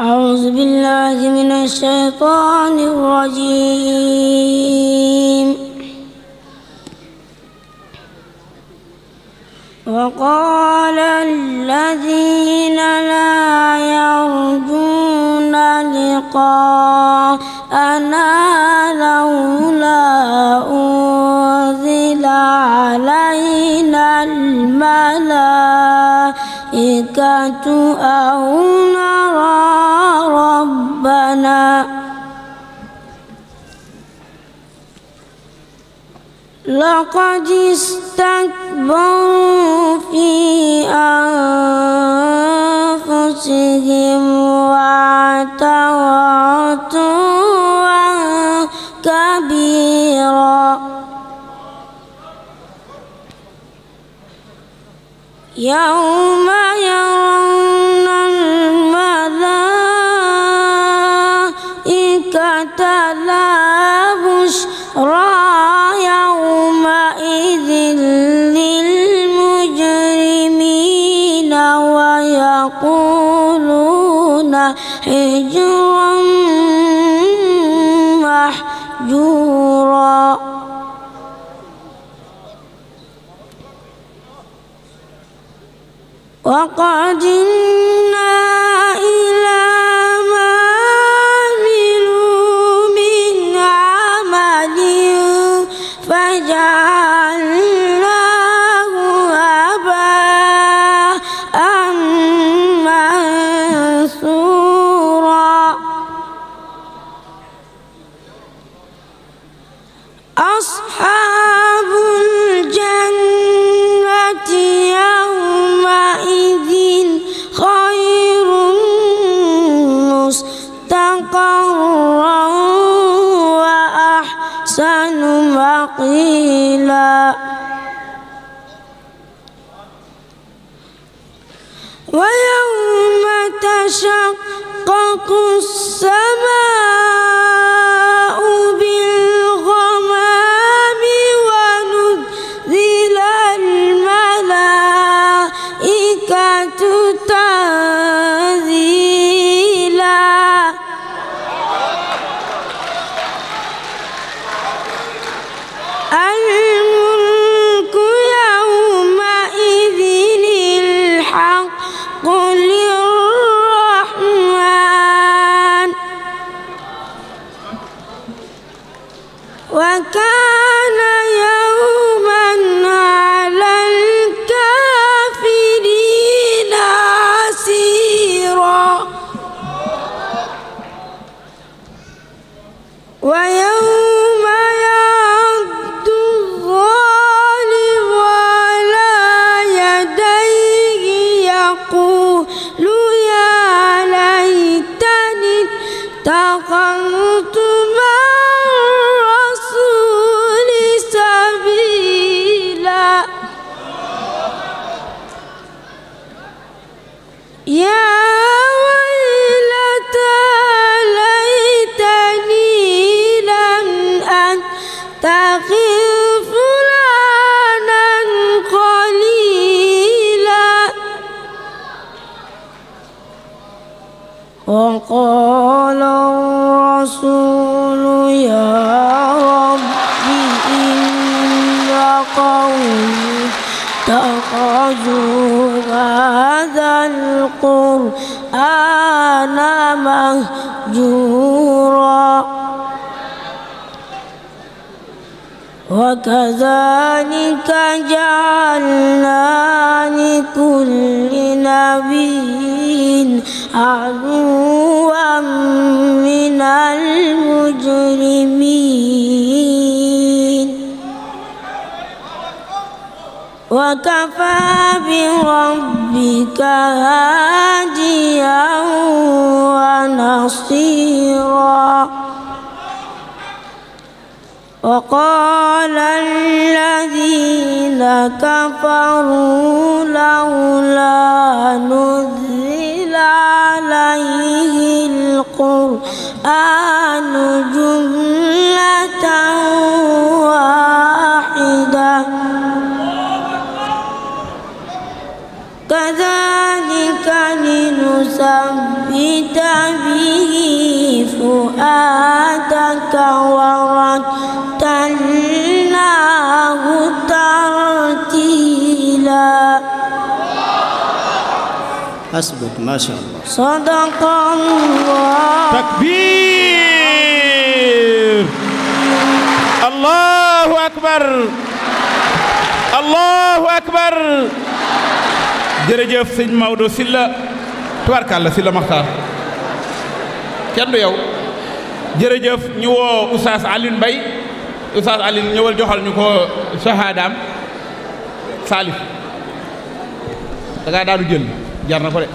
أعوذ بالله من الشيطان الرجيم. وقال الذين لا يرجون لقاءنا لولا أنزل علينا الملائكة أو نرى ربنا لقد استكبروا في أنفسهم وعتوا عتوا كبيرا. يوم يرون الملائكة لا بشرى يومئذ للمجرمين ويقولون حجرا محجورا. وقدمنا إلى ما عملوا من عمل فجعلناه هباء منثورا. أصحاب الجنة يومئذ خير مستقرا وأحسن مقيلا. ويوم تشقق السماء بالغمام ونزل الملائكة تنزيلا. الملك يومئذ الحق للرحمن وكان يوما على الكافرين عسيرا. ويوم يعض الظالم على يديه يقول يا ليتني اتخذت مع الرسول سبيلا. يا ويلتى ليتني لم أتخذ فلانا خليلا. وقال الرسول يا رب إن قومي اتخذوا هذا القرآن مهجورا. وكذلك جعلنا لكل نبي عدوا من المجرمين وكفى بربك هاديا ونصيرا. وقال الذين كفروا لولا نزل عليه القرآن جملة واحدة كذلك لنثبت به فؤادك ورتلناه ترتيلا حسبك ما شاء الله صدق الله takbir allahu akbar allahu akbar jërëjëf sëñ Maodo Sylla tubaarkàlla Sylla Maxtaar kenn du yow jërëjëf ñu woo Oustaz Alioune Mbaye Oustaz Alioune ñëwal joxal ñu ko sahaadaam Salif da ngaa daanu jël jar na ko de